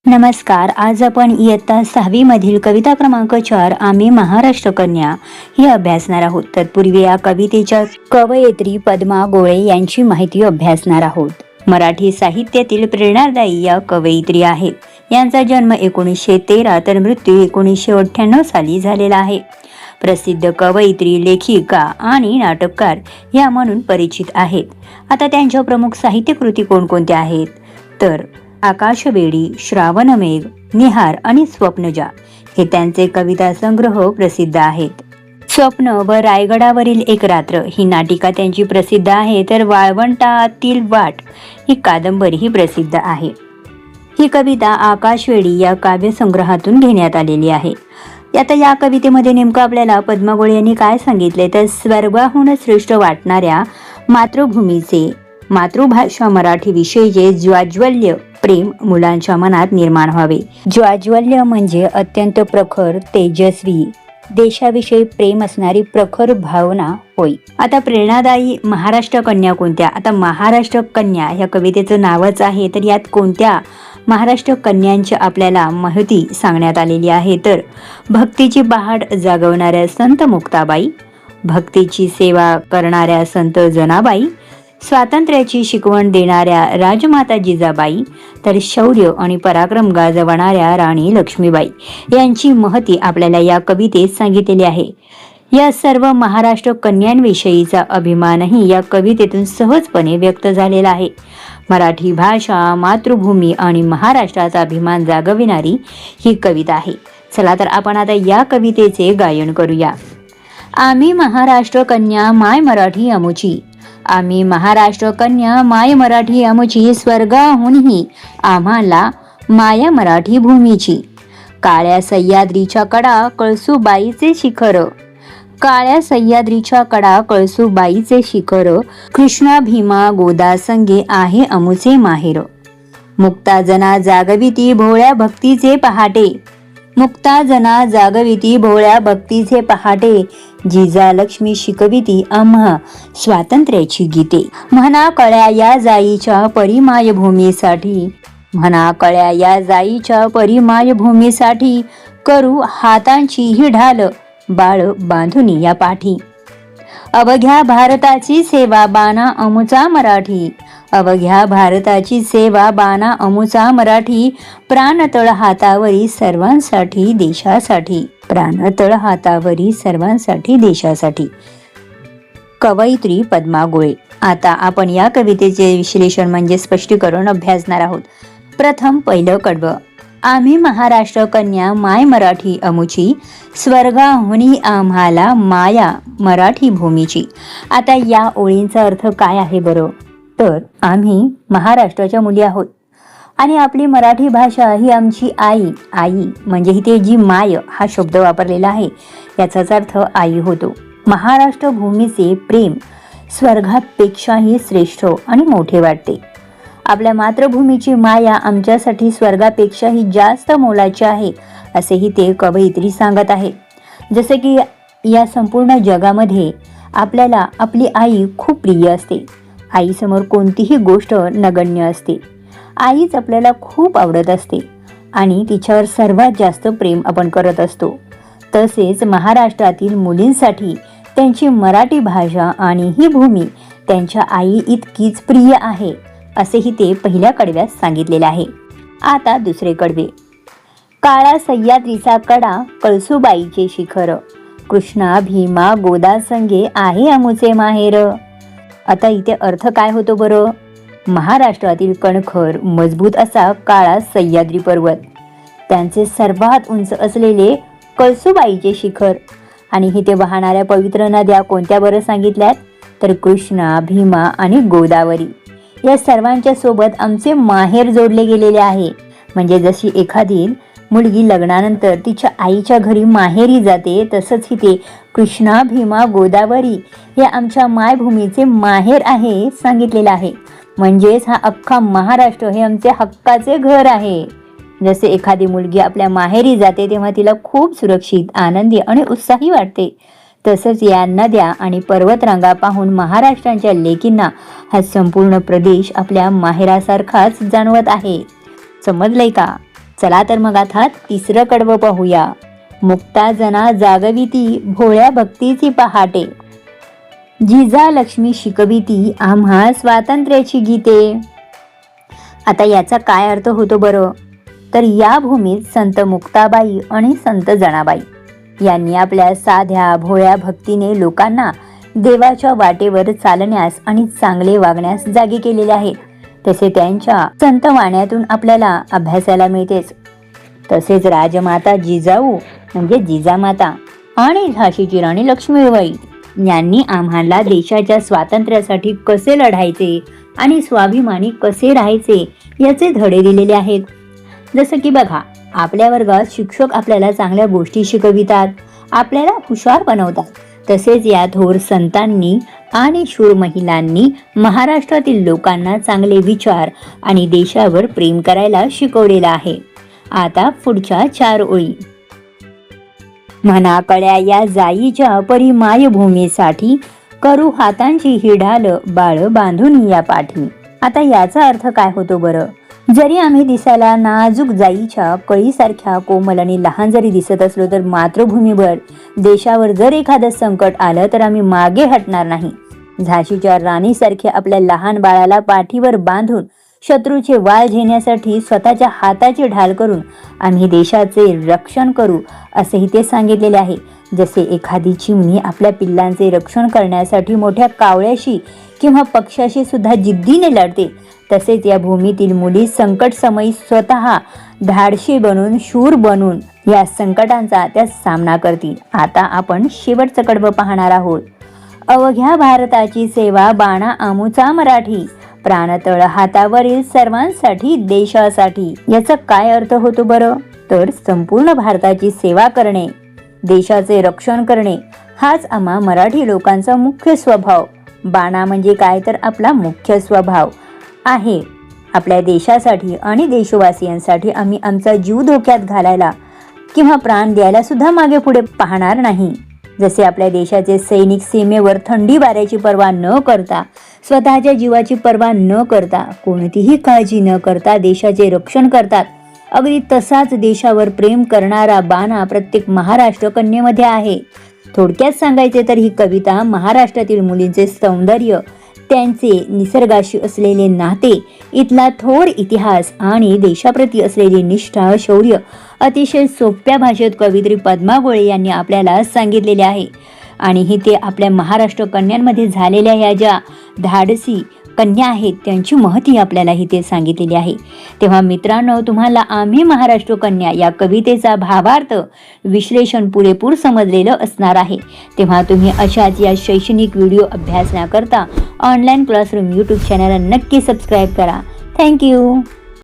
नमस्कार. आज आपण इयत्ता 6वी मधील कविता क्रमांक 4 आम्ही महाराष्ट्र कन्या ही अभ्यासणार आहोत. तत्पूर्वी या कवितेच्या कवयित्री पद्मा गोळे यांची माहिती अभ्यासणार आहोत. मराठी साहित्यातील प्रेरणादायी या कवयित्री आहेत. यांचा जन्म 1913 तर मृत्यू 1998 साली झालेला आहे. प्रसिद्ध कवयित्री, लेखिका आणि नाटककार या म्हणून परिचित आहेत. आता त्यांच्या प्रमुख साहित्य कृती कोणकोणत्या आहेत तर आकाशवेडी, श्रावणमेघ, निहार आणि स्वप्नजा हे त्यांचे कविता संग्रह प्रसिद्ध आहेत. स्वप्न व रायगडावरील एक रात्र ही नाटिका त्यांची प्रसिद्ध आहे, तर वाळवंटातील वाट ही कादंबरी ही प्रसिद्ध आहे. ही कविता आकाशवेडी या काव्यसंग्रहातून घेण्यात आलेली आहे. आता या कवितेमध्ये नेमकं आपल्याला पद्मा गोळे यांनी काय सांगितले तर स्वर्गाहून श्रेष्ठ वाटणाऱ्या मातृभूमीचे, मातृभाषा मराठी विषयीचे ज्वाज्वल्य प्रेम मुलांच्या मनात निर्माण व्हावे. ज्वाज्वल्य म्हणजे अत्यंत प्रखर, तेजस्वी, देशाविषयी प्रेम असणारी प्रखर भावना होय. आता प्रेरणादायी महाराष्ट्र कन्या कोणत्या? आता महाराष्ट्र कन्या या कवितेचं नावच आहे, तर यात कोणत्या महाराष्ट्र कन्यांची आपल्याला माहिती सांगण्यात आलेली आहे तर भक्तीची पहाट जागवणाऱ्या संत मुक्ताबाई, भक्तीची सेवा करणाऱ्या संत जनाबाई, स्वातंत्र्याची शिकवण देणाऱ्या राजमाता जिजाबाई, तर शौर्य आणि पराक्रम गाजवणाऱ्या राणी लक्ष्मीबाई यांची महती आपल्याला या कवितेत सांगितलेली आहे. या सर्व महाराष्ट्र कन्यांविषयीचा अभिमानही या कवितेतून सहजपणे व्यक्त झालेला आहे. मराठी भाषा, मातृभूमी आणि महाराष्ट्राचा अभिमान जागविणारी ही कविता आहे. चला तर आपण आता या कवितेचे गायन करूया. आम्ही महाराष्ट्र कन्या माय मराठी अमुची, आम्ही महाराष्ट्र कन्या माय मराठी अमुची, स्वर्गाहूनही आम्हाला माया मराठी भूमीची. काळ्या सह्याद्रीच्या कडा कळसूबाईचे शिखर, काळ्या सह्याद्रीच्या कडा कळसूबाईचे शिखर, कृष्णा भीमा गोदा संगे आहे अमुचे माहेर. मुक्ता जना जागविती भोळ्या भक्तीचे पहाटे, मुक्ता जना जागविती भोळ्या भक्तीचे पहाटे, जिजा लक्ष्मी शिकविती आम्हा स्वातंत्र्याची गीते. म्हणा कळ्या या जाईच्या परिमाय भूमीसाठी, म्हणा कळ्या या जाईच्या परिमाय भूमीसाठी, करू हातांची ही ढाल बाळ बांधुनी या पाठी. अवघ्या भारताची सेवा बाणा अमुचा मराठी, अवघ्या भारताची सेवा बाणा अमुचा मराठी, प्राणतळ हातावरी सर्वांसाठी देशासाठी, प्राणतळ हातावरी सर्वांसाठी देशासाठी. कवयित्री पद्मा गोळे. आता आपण या कवितेचे विश्लेषण म्हणजे स्पष्टीकरण अभ्यासणार आहोत. प्रथम पहिलं कडवं. आम्ही महाराष्ट्र कन्या माय मराठी अमुची, स्वर्गाहुनी आम्हाला माया मराठी भूमीची. आता या ओळींचा अर्थ काय आहे बरं तर आम्ही महाराष्ट्राच्या मुली आहोत आणि आपली मराठी भाषा ही आमची आई. आई म्हणजे इथे जी माय हा शब्द वापरलेला आहे याचाच अर्थ आई होतो. महाराष्ट्र भूमीचे प्रेम स्वर्गापेक्षाही श्रेष्ठ आणि मोठे वाटते. आपल्या मातृभूमीची माया आमच्यासाठी स्वर्गापेक्षाही जास्त मोलाची आहे असेही ते कवयित्री सांगत आहे. जसे की या संपूर्ण जगामध्ये आपल्याला आपली आई खूप प्रिय असते. आईसमोर कोणतीही गोष्ट नगण्य असते. आईच आपल्याला खूप आवडत असते आणि तिच्यावर सर्वात जास्त प्रेम आपण करत असतो. तसेच महाराष्ट्रातील मुलींसाठी त्यांची मराठी भाषा आणि ही भूमी त्यांच्या आई इतकीच प्रिय आहे असेही ते पहिल्या कडव्यात सांगितलेले आहे. आता दुसरे कडवे. काळा सह्याद्रीचा कडा कळसूबाईचे शिखर, कृष्णा भीमा गोदा संगे आहे अमुचे माहेर. आता इथे अर्थ काय होतो बरं? महाराष्ट्रातील कणखर मजबूत असा काळा सह्याद्री पर्वत, त्यांचे सर्वात उंच असलेले कळसूबाईचे शिखर आणि इथे वाहणाऱ्या पवित्र नद्या कोणत्या बरं सांगितल्यात तर कृष्णा, भीमा आणि गोदावरी. या सर्वांच्या सोबत आमचे माहेर जोडले गेलेले आहे. म्हणजे जशी एखादी मुलगी लग्नानंतर तिच्या आईच्या घरी माहेरी जाते तसंच इथे कृष्णा, भीमा, गोदावरी हे आमच्या मायभूमीचे माहेर आहे सांगितलेलं आहे. म्हणजेच हा अख्खा महाराष्ट्र हे आमचे हक्काचे घर आहे. जसे एखादी मुलगी आपल्या माहेरी जाते तेव्हा तिला खूप सुरक्षित, आनंदी आणि उत्साही वाटते, तसंच या नद्या आणि पर्वतरांगा पाहून महाराष्ट्राच्या लेकींना हा संपूर्ण प्रदेश आपल्या माहेरासारखाच जाणवत आहे. समजलंय का? चला तर मग आता तिसरं कडवं पाहूया. मुक्ता जना जागविती भोळ्या भक्तीची पहाटे, जिजा लक्ष्मी शिकविती आम्हा स्वातंत्र्याची गीते. आता याचा काय अर्थ होतो बरं? तर या भूमीत संत मुक्ताबाई आणि संत जनाबाई यांनी आपल्या साध्या भोळ्या भक्तीने लोकांना देवाच्या वाटेवर चालण्यास आणि चांगले वागण्यास जागे केलेले आहेत. तसे त्यांच्या संत वाण्यातून आपल्याला अभ्यासाला मिळतेच. तसेच राजमाता जिजाऊ म्हणजे जिजामाता आणि झाशीची राणी लक्ष्मीबाई यांनी आम्हाला देशाच्या स्वातंत्र्यासाठी कसे लढायचे आणि स्वाभिमानी कसे राहायचे याचे धडे दिलेले आहेत. जसं की बघा, आपल्या वर्गात शिक्षक आपल्याला चांगल्या गोष्टी शिकवितात, आपल्याला हुशार बनवतात. तसेच या थोर संतांनी आणि शूर महिलांनी महाराष्ट्रातील लोकांना चांगले विचार आणि देशावर प्रेम करायला शिकवलेलं आहे. आता पुढच्या 4 ओळी. मनाकळ्या या जाईच्या परी मायभूमीसाठी करू हातांची ही ढाल बाळ बांधून या पाठी. आता याचा अर्थ काय होतो बरं? जरी आम्ही दिसायला नाजूक जाईच्या कळीसारख्या कोमल आणि लहान जरी दिसत असलो, तर मातृभूमीवर देशावर जर एखादं संकट आलं तर आम्ही मागे हटणार नाही. झाशीच्या राणीसारखे आपल्या लहान बाळाला पाठीवर बांधून शत्रूचे वाल झेलण्यासाठी स्वतःच्या हाताची ढाल करून आम्ही देशाचे रक्षण करू, असेही ते सांगितलेले आहे. जसे एखादी चिमणी आपल्या पिल्लांचे रक्षण करण्यासाठी मोठ्या कावळ्याशी किंवा पक्षाशी सुद्धा जिद्दीने लढते, तसेच या भूमीतील मुली संकट समयी स्वतः धाडशी बनून शूर बनून या संकटांचा त्या सामना करतील. आता आपण शेवटचं कडवं पाहणार आहोत. अवघ्या भारताची सेवा बाणा आमुचा मराठी, प्राणतळ हातावरील सर्वांसाठी देशासाठी. याचा काय अर्थ होतो बरं? तर संपूर्ण भारताची सेवा करणे, देशाचे रक्षण करणे हाच आम्हा मराठी लोकांचा मुख्य स्वभाव. बाणा म्हणजे काय? तर आपला मुख्य स्वभाव आहे. आपल्या देशासाठी आणि देशवासियांसाठी आम्ही आमचा जीव धोक्यात घालायला किंवा प्राण द्यायला सुद्धा मागे पुढे पाहणार नाही. जसे आपल्या देशाचे सैनिक सीमेवर थंडी वाऱ्याची पर्वा न करता, स्वतःच्या जीवाची पर्वा न करता, कोणतीही काळजी न करता देशाचे रक्षण करतात, अगदी तसाच देशावर प्रेम करणारा बाणा प्रत्येक महाराष्ट्र कन्येमध्ये आहे. थोडक्यात सांगायचे तर ही कविता महाराष्ट्रातील मुलींचे सौंदर्य, त्यांचे निसर्गाशी असलेले नाते, इथला थोर इतिहास आणि देशाप्रती असलेली निष्ठा, शौर्य अतिशय सोप्या भाषेत कवयित्री पद्मा गोळे यांनी आपल्याला सांगितलेले आहे. आणि ही ते आपल्या महाराष्ट्र कन्यांमध्ये झालेल्या या ज्या धाडसी कन्या आहेत त्यांची महती आपल्याला इथे सांगितलेली आहे. तेव्हा मित्रांनो, तुम्हाला आम्ही महाराष्ट्र कन्या या कवितेचा भावार्थ विश्लेषण पुरेपूर समजलेलं असणार आहे. तेव्हा तुम्ही अशाच या शैक्षणिक व्हिडिओ अभ्यासण्याकरता ऑनलाईन क्लासरूम यूट्यूब चॅनल नक्की सबस्क्राईब करा. थँक्यू.